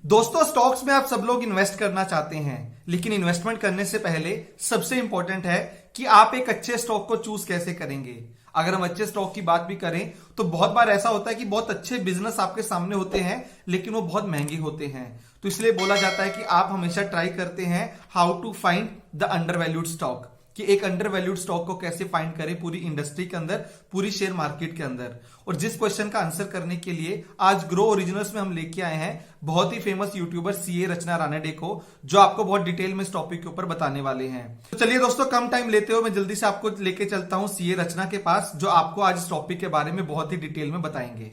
दोस्तों, स्टॉक्स में आप सब लोग इन्वेस्ट करना चाहते हैं, लेकिन इन्वेस्टमेंट करने से पहले सबसे इंपॉर्टेंट है कि आप एक अच्छे स्टॉक को चूज कैसे करेंगे। अगर हम अच्छे स्टॉक की बात भी करें तो बहुत बार ऐसा होता है कि बहुत अच्छे बिजनेस आपके सामने होते हैं लेकिन वो बहुत महंगे होते हैं। तो इसलिए बोला जाता है कि आप हमेशा ट्राई करते हैं how to find the under valued stock, कि एक अंडर वैल्यूड स्टॉक को कैसे फाइंड करें पूरी इंडस्ट्री के अंदर, पूरी शेयर मार्केट के अंदर। और जिस क्वेश्चन का आंसर करने के लिए आज ग्रो ओरिजिनल्स में हम लेके आए हैं बहुत ही फेमस यूट्यूबर सीए रचना रानडे को, जो आपको बहुत डिटेल में इस टॉपिक के ऊपर बताने वाले हैं। तो चलिए दोस्तों, कम टाइम लेते हुए मैं जल्दी से आपको लेके चलता हूं सीए रचना के पास, जो आपको आज इस टॉपिक के बारे में बहुत ही डिटेल में बताएंगे।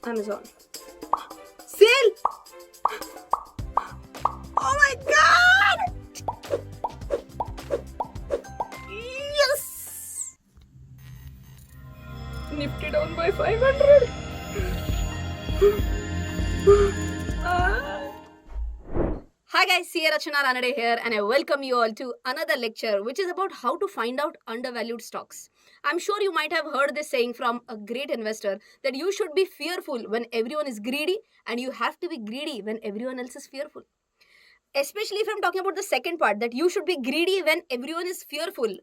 Amazon. Sale! Oh my god! Yes! Nifty down by 500. Hi guys, CA Rachana Ranade here and I welcome you all to another lecture which is about how to find out undervalued stocks. I'm sure you might have heard this saying from a great investor that you should be fearful when everyone is greedy and you have to be greedy when everyone else is fearful. Especially if I'm talking about the second part, that you should be greedy when everyone is fearful.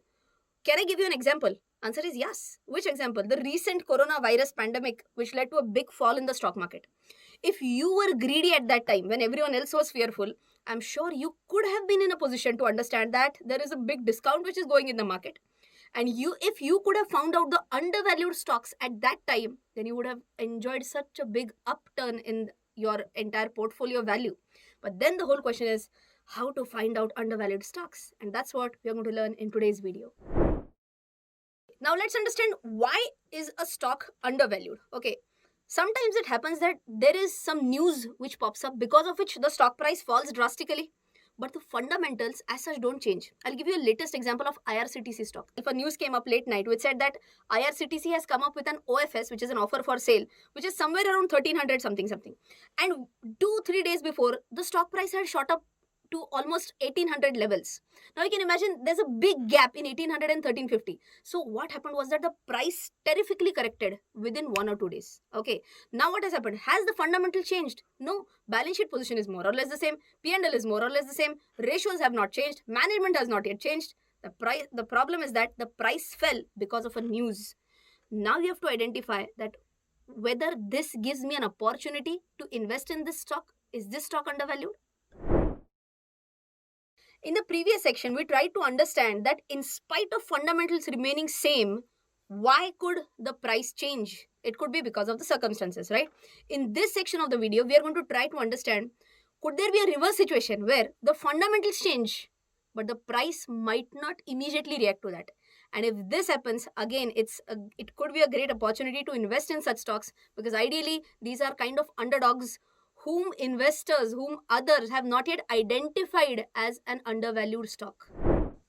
Can I give you an example? Answer is yes. Which example? The recent coronavirus pandemic, which led to a big fall in the stock market. If you were greedy at that time when everyone else was fearful, I'm sure you could have been in a position to understand that there is a big discount which is going in the market. And if you could have found out the undervalued stocks at that time, then you would have enjoyed such a big upturn in your entire portfolio value. But then the whole question is how to find out undervalued stocks. And that's what we are going to learn in today's video. Now let's understand why is a stock undervalued. Okay, sometimes it happens that there is some news which pops up because of which the stock price falls drastically, but the fundamentals as such don't change. I'll give you a latest example of IRCTC stock. If a news came up late night which said that IRCTC has come up with an OFS, which is an offer for sale, which is somewhere around 1300 something, and 2-3 days before the stock price had shot up to almost 1800 levels. Now you can imagine there's a big gap in 1800 and 1350. So what happened was that the price terrifically corrected within 1 or 2 days. Okay, now what has happened? Has the fundamental changed? No, balance sheet position is more or less the same, P&L is more or less the same, ratios have not changed, management has not yet changed. The problem is that the price fell because of a news. Now you have to identify that whether this gives me an opportunity to invest in this stock. Is this stock undervalued? In the previous section, we tried to understand that in spite of fundamentals remaining same, why could the price change? It could be because of the circumstances, right? In this section of the video, we are going to try to understand, could there be a reverse situation where the fundamentals change, but the price might not immediately react to that? And if this happens, again, it could be a great opportunity to invest in such stocks, because ideally, these are kind of underdogs whom others have not yet identified as an undervalued stock.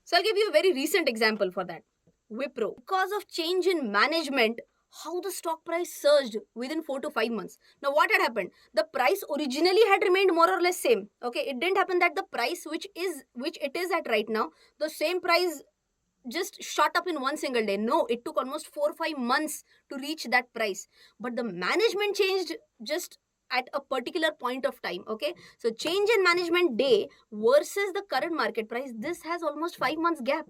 So I'll give you a very recent example for that. Wipro. Because of change in management, how the stock price surged within 4 to 5 months. Now what had happened? The price originally had remained more or less same. Okay, it didn't happen that the price which it is at right now, the same price just shot up in one single day. No, it took almost 4 or 5 months to reach that price. But the management changed just at a particular point of time. Okay, so change in management day versus the current market price, this has almost 5 months gap.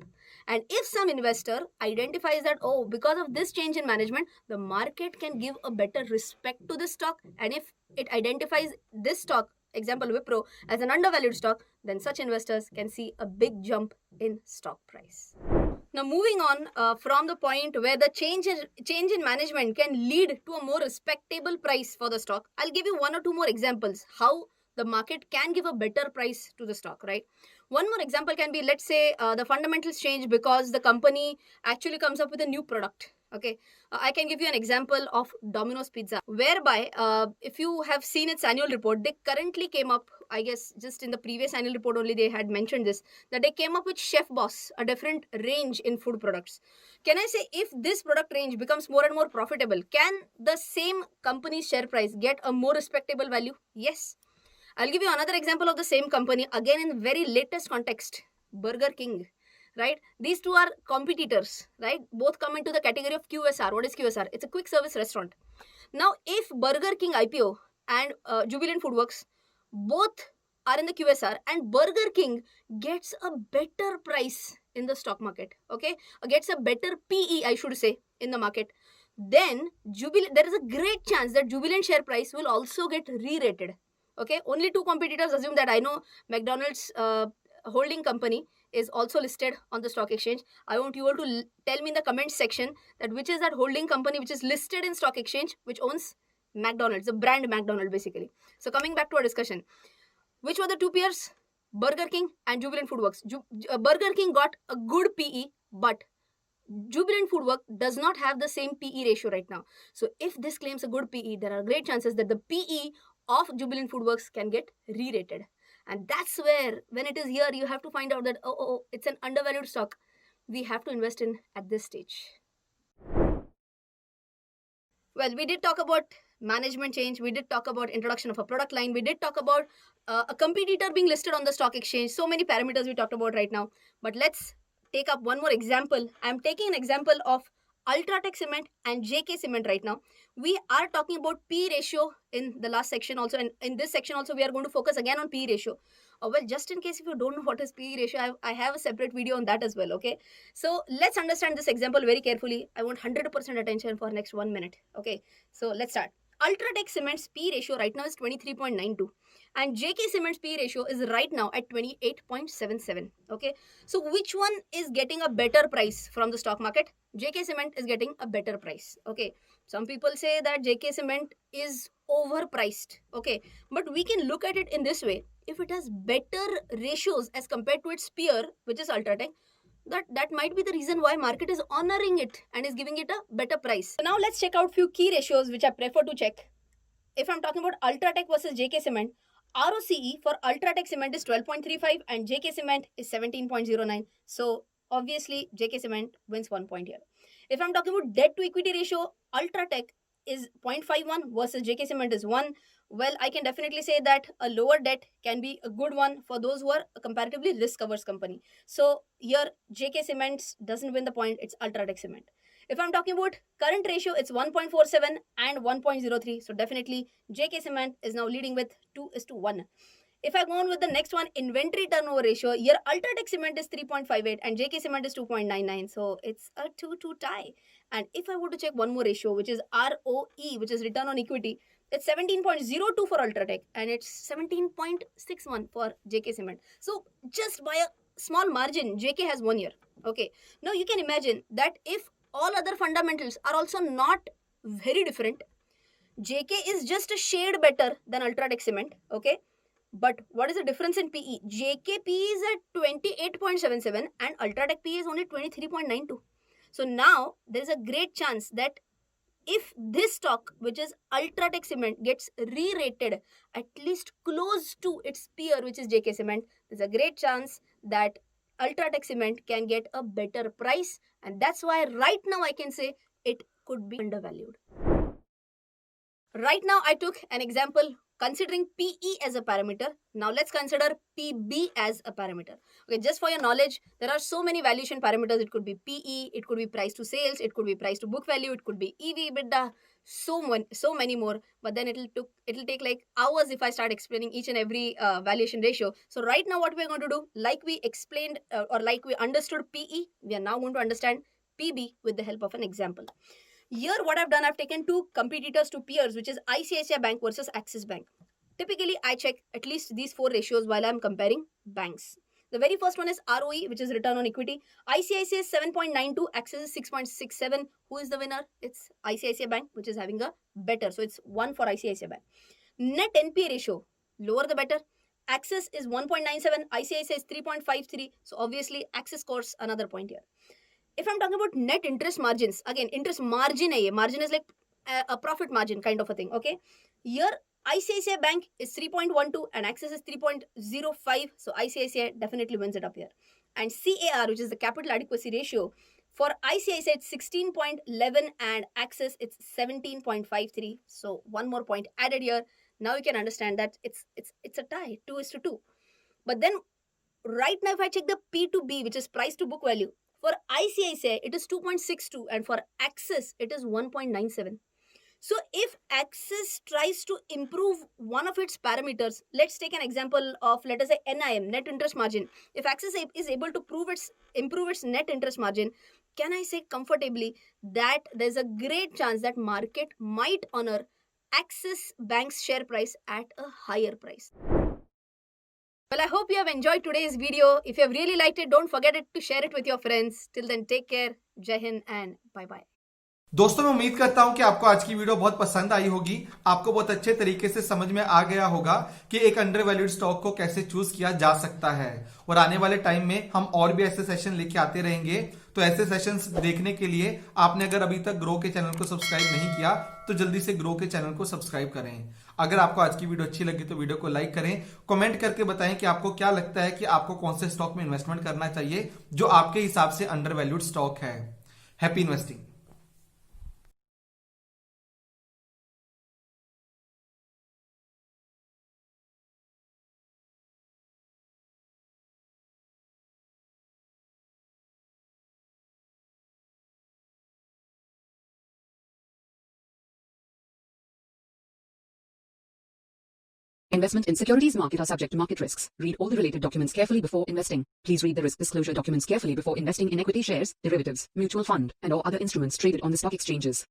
And if some investor identifies that, oh, because of this change in management, the market can give a better respect to this stock, and if it identifies this stock, example Wipro, as an undervalued stock, then such investors can see a big jump in stock price. Now moving on from the point where the change in management can lead to a more respectable price for the stock, I'll give you 1 or 2 more examples how the market can give a better price to the stock, right? One more example can be, let's say the fundamentals change because the company actually comes up with a new product. Okay, I can give you an example of Domino's Pizza, whereby if you have seen its annual report, they currently came up, I guess just in the previous annual report only they had mentioned this, that they came up with Chef Boss, a different range in food products. Can I say if this product range becomes more and more profitable, can the same company's share price get a more respectable value? Yes. I'll give you another example of the same company, again in very latest context, Burger King. Right, these two are competitors, right? Both come into the category of QSR. What is QSR? It's a quick service restaurant. Now if Burger King IPO and Jubilant FoodWorks both are in the QSR, and Burger King gets a better price in the stock market, okay, or gets a better PE, I should say, in the market, then there is a great chance that Jubilant share price will also get re-rated. Okay, only two competitors assume that. I know McDonald's holding company is also listed on the stock exchange. I want you all to tell me in the comments section that which is that holding company which is listed in stock exchange which owns McDonald's, the brand McDonald basically. So coming back to our discussion, which were the two peers? Burger King and Jubilant Foodworks. Burger King got a good PE, but Jubilant Foodwork does not have the same PE ratio right now. So if this claims a good PE, there are great chances that the PE of Jubilant Foodworks can get re-rated. And that's where, when it is here, you have to find out that, it's an undervalued stock. We have to invest in at this stage. Well, we did talk about management change. We did talk about introduction of a product line. We did talk about a competitor being listed on the stock exchange. So many parameters we talked about right now. But let's take up one more example. I'm taking an example of Ultratech Cement and JK Cement right now. We are talking about P ratio in the last section also, and in this section also we are going to focus again on P ratio. Well, just in case if you don't know what is P ratio, I have a separate video on that as well. Okay, so let's understand this example very carefully. I want 100% attention for next 1 minute. Okay, so let's start. Ultratech Cement's P ratio right now is 23.92 and JK Cement's P ratio is right now at 28.77. Okay, so which one is getting a better price from the stock market? JK Cement is getting a better price. Okay, some people say that JK Cement is overpriced. Okay, but we can look at it in this way. If it has better ratios as compared to its peer, which is Ultratech, that might be the reason why market is honoring it and is giving it a better price. So now let's check out few key ratios which I prefer to check. If I'm talking about Ultratech versus JK Cement, ROCE for Ultratech Cement is 12.35 and JK Cement is 17.09. So obviously JK Cement wins 1 point here. If I'm talking about debt to equity ratio, Ultratech is 0.51 versus JK Cement is 1. Well, I can definitely say that a lower debt can be a good one for those who are a comparatively risk averse company. So here JK Cement doesn't win the point, it's Ultratech Cement. If I'm talking about current ratio, it's 1.47 and 1.03. So definitely JK Cement is now leading with 2:1. If I go on with the next one, inventory turnover ratio, here Ultratech Cement is 3.58 and JK Cement is 2.99. So it's a 2-2 tie. And if I were to check one more ratio, which is ROE, which is return on equity, it's 17.02 for Ultratech and it's 17.61 for JK Cement. So just by a small margin, JK has 1 year. Okay. Now you can imagine that if all other fundamentals are also not very different, JK is just a shade better than Ultratech Cement. Okay. But what is the difference in PE? JK PE is at 28.77 and Ultratech PE is only 23.92. So now there is a great chance that if this stock, which is Ultratech Cement, gets re-rated at least close to its peer, which is JK Cement, there's a great chance that Ultratech Cement can get a better price, and that's why right now I can say it could be undervalued. Right now I took an example considering PE as a parameter. Now let's consider PB as a parameter. Okay, just for your knowledge, there are so many valuation parameters. It could be PE, it could be price to sales, it could be price to book value, it could be EV, EBITDA, so many more. But then it'll take like hours if I start explaining each and every valuation ratio. So right now what we're going to do, like we explained or like we understood PE, we are now going to understand PB with the help of an example. Here what I've done, I've taken two competitors to peers, which is ICICI Bank versus Axis Bank. Typically, I check at least these four ratios while I'm comparing banks. The very first one is ROE, which is return on equity. ICICI is 7.92, Axis is 6.67. Who is the winner? It's ICICI Bank, which is having a better. So it's 1 for ICICI Bank. Net NPA ratio, lower the better. Axis is 1.97, ICICI is 3.53. So obviously, Axis scores another point here. If I'm talking about net interest margins, again, interest margin hai, margin is like a profit margin kind of a thing. Okay, here ICICI Bank is 3.12 and Axis is 3.05. So ICICI definitely wins it up here. And CAR, which is the capital adequacy ratio, for ICICI it's 16.11 and Axis it's 17.53. So one more point added here. Now you can understand that it's a tie, 2:2. But then right now if I check the P to B, which is price to book value, for ICICI it is 2.62 and for Axis it is 1.97. So if Axis tries to improve one of its parameters, let's take an example of, let us say, NIM, net interest margin. If Axis is able to improve its net interest margin, can I say comfortably that there's a great chance that market might honor Axis Bank's share price at a higher price? Well, I hope you have enjoyed today's video. If you have really liked it, don't forget to share it with your friends. Till then, take care. Jai Hind and bye-bye. दोस्तों, मैं उम्मीद करता हूं कि आपको आज की video बहुत पसंद आई होगी। आपको बहुत अच्छे तरीके से समझ में आ गया होगा कि एक अंडर वैल्यूड स्टॉक को कैसे चूज किया जा सकता है। और आने वाले टाइम में हम और भी ऐसे सेशन लेके आते रहेंगे। तो ऐसे सेशंस देखने के लिए आपने अगर अभी तक ग्रो के चैनल को सब्सक्राइब नहीं किया तो जल्दी से ग्रो के चैनल को सब्सक्राइब करें। अगर आपको आज की वीडियो अच्छी लगी तो वीडियो को लाइक करें, कमेंट करके बताएं कि आपको क्या लगता है कि आपको कौन से स्टॉक में इन्वेस्टमेंट करना चाहिए जो आपके हिसाब से अंडर वैल्यूड स्टॉक है। Happy investing. Investment in securities market are subject to market risks. Read all the related documents carefully before investing. Please read the risk disclosure documents carefully before investing in equity shares, derivatives, mutual fund, and or other instruments traded on the stock exchanges.